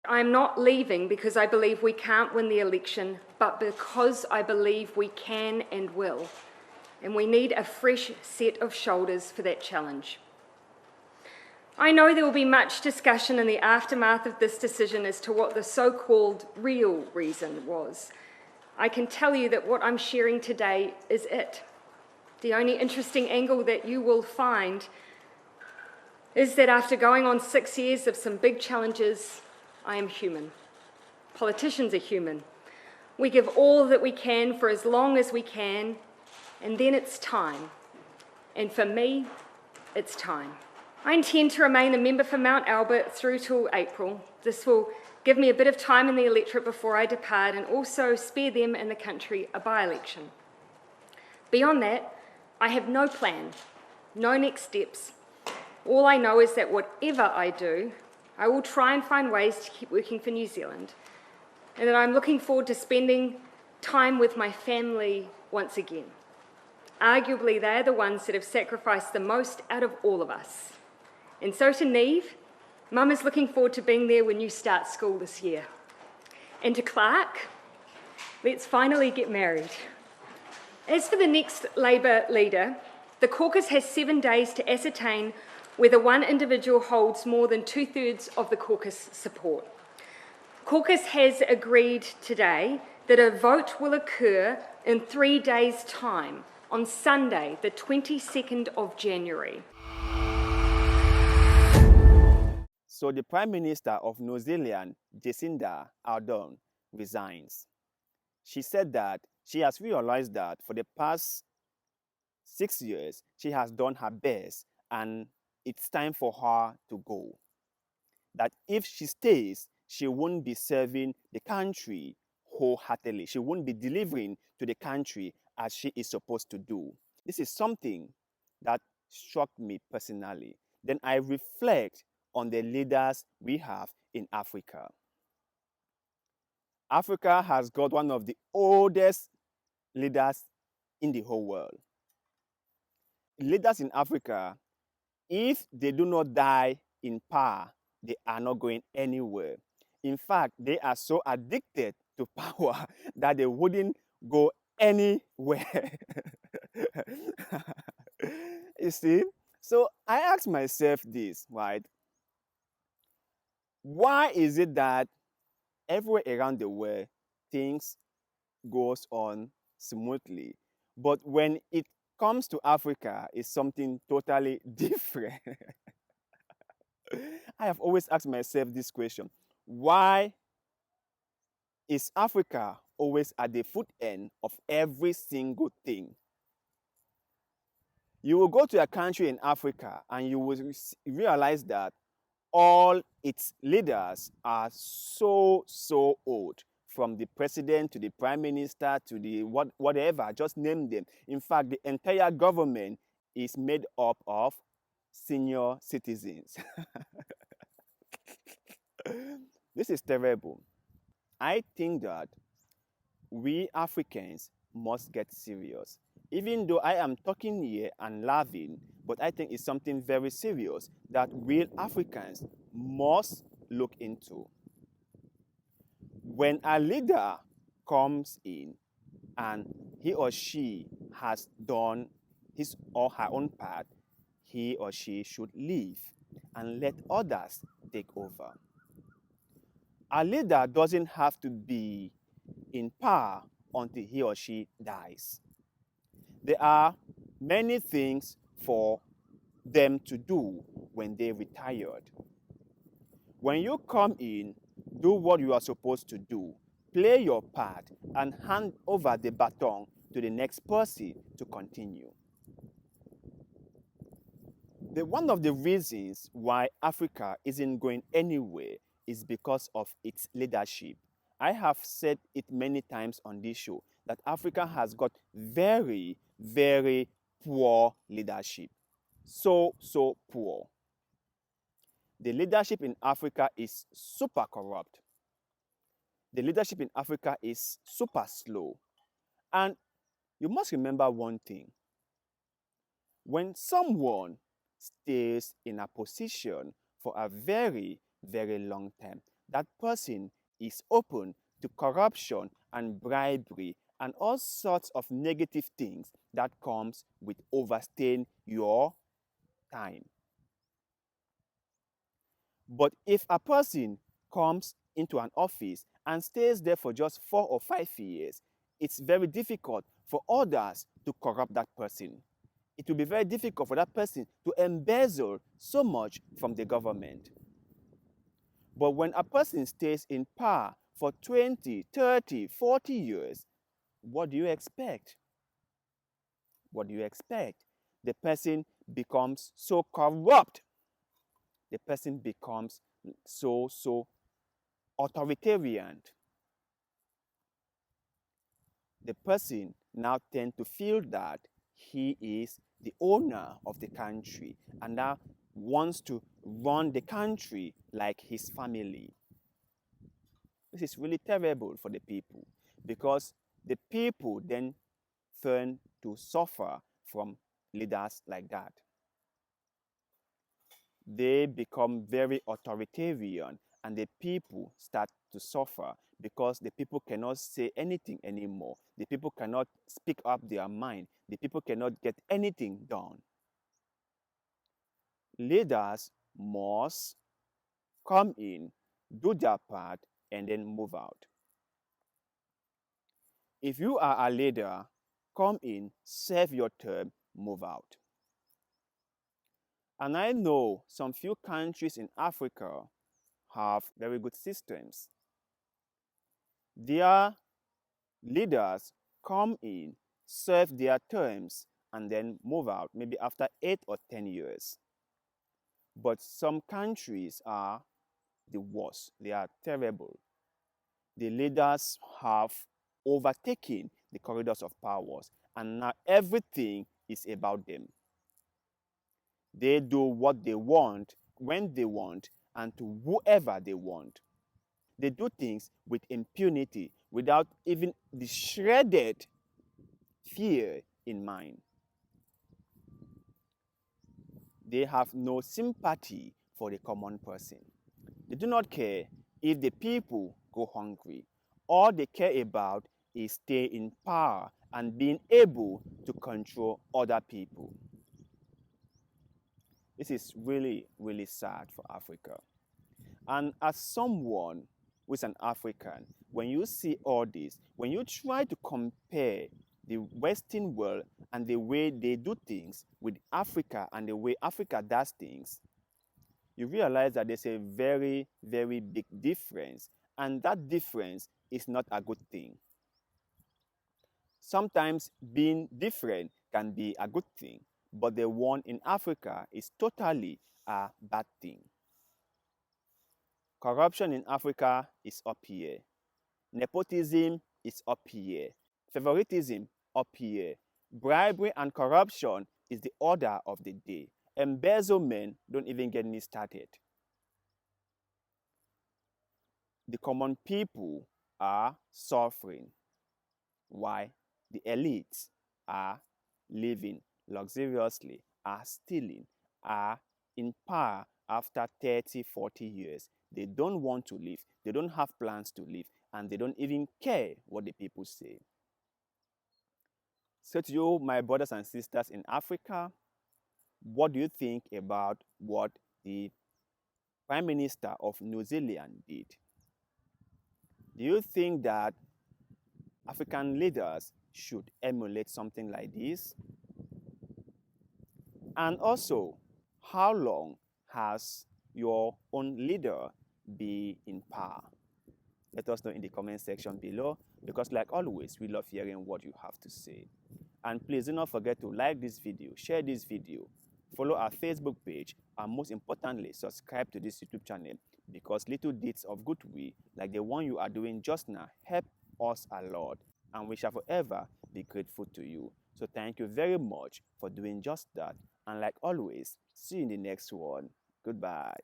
I'm not leaving because I believe we can't win the election, but because I believe we can and will. And we need a fresh set of shoulders for that challenge. I know there will be much discussion in the aftermath of this decision as to what the so-called real reason was. I can tell you that what I'm sharing today is it. The only interesting angle that you will find is that after going on 6 years of some big challenges, I am human. Politicians are human. We give all that we can for as long as we can, and then it's time. And for me, it's time. I intend to remain a member for Mount Albert through till April. This will give me a bit of time in the electorate before I depart and also spare them and the country a by-election. Beyond that, I have no plan, no next steps. All I know is that whatever I do, I will try and find ways to keep working for New Zealand, and that I'm looking forward to spending time with my family once again. Arguably, they're the ones that have sacrificed the most out of all of us. And so to Neve, Mum is looking forward to being there when you start school this year. And to Clark, let's finally get married. As for the next Labour leader, the caucus has 7 days to ascertain whether one individual holds more than 2/3 of the caucus support. Caucus has agreed today that a vote will occur in 3 days' time, on Sunday, the 22nd of January. So the Prime Minister of New Zealand, Jacinda Ardern, resigns. She said that she has realized that for the past 6 years, she has done her best and it's time for her to go. That if she stays, she won't be serving the country wholeheartedly. She won't be delivering to the country as she is supposed to do. This is something that struck me personally. Then I reflect on the leaders we have in Africa. Africa has got one of the oldest leaders in the whole world. Leaders in Africa, if they do not die in power, they are not going anywhere. In fact, they are so addicted to power that they wouldn't go anywhere. You see? So I asked myself this, right? Why is it that everywhere around the world things goes on smoothly, but when it comes to Africa, it's something totally different? I have always asked myself this question. Why is Africa always at the foot end of every single thing? You will go to a country in Africa and you will realize that all its leaders are so old, from the president to the prime minister to the whatever, just name them. In fact, the entire government is made up of senior citizens. This is terrible. I think that we Africans must get serious. Even though I am talking here and laughing, but I think it's something very serious that we Africans must look into. When a leader comes in and he or she has done his or her own part, he or she should leave and let others take over. A leader doesn't have to be in power until he or she dies. There are many things for them to do when they retired. When you come in, do what you are supposed to do, play your part, and hand over the baton to the next person to continue. One of the reasons why Africa isn't going anywhere is because of its leadership. I have said it many times on this show that Africa has got very poor leadership. So poor. The leadership in Africa is super corrupt. The leadership in Africa is super slow. And you must remember one thing. When someone stays in a position for a very long time, that person is open to corruption and bribery and all sorts of negative things that comes with overstaying your time. But if a person comes into an office and stays there for just 4 or 5 years, it's very difficult for others to corrupt that person. It will be very difficult for that person to embezzle so much from the government. But when a person stays in power for 20, 30, 40 years, what do you expect? What do you expect? The person becomes so corrupt. The person becomes so authoritarian. The person now tends to feel that he is the owner of the country and now wants to run the country like his family. This is really terrible for the people because the people then turn to suffer from leaders like that. They become very authoritarian and the people start to suffer because the people cannot say anything anymore. The people cannot speak up their mind. The people cannot get anything done. Leaders must come in, do their part, and then move out. If you are a leader, come in, serve your term, move out. And I know some few countries in Africa have very good systems. Their leaders come in, serve their terms, and then move out, maybe after 8 or 10 years. But some countries are the worst. They are terrible. The leaders have overtaken the corridors of powers, and now everything is about them. They do what they want, when they want, and to whoever they want. They do things with impunity without even the shredded fear in mind. They have no sympathy for the common person. They do not care if the people go hungry. All they care about is staying in power and being able to control other people. This is really, really sad for Africa. And as someone who is an African, when you see all this, when you try to compare the Western world and the way they do things with Africa and the way Africa does things, you realize that there's a very, very big difference. And that difference is not a good thing. Sometimes being different can be a good thing, but the one in Africa is totally a bad thing. Corruption in Africa is up here. Nepotism is up here. Favoritism up here. Bribery and corruption is the order of the day. Embezzlement, don't even get me started. The common people are suffering. Why? The elites are living luxuriously, are stealing, are in power after 30, 40 years. They don't want to live. They don't have plans to live. And they don't even care what the people say. So to you, my brothers and sisters in Africa, what do you think about what the Prime Minister of New Zealand did? Do you think that African leaders should emulate something like this? And also, how long has your own leader been in power? Let us know in the comment section below, because like always, we love hearing what you have to say. And please do not forget to like this video, share this video, follow our Facebook page, and most importantly, subscribe to this YouTube channel, because little deeds of goodwill like the one you are doing just now help us a lot, and we shall forever be grateful to you. So thank you very much for doing just that. And like always, see you in the next one. Goodbye.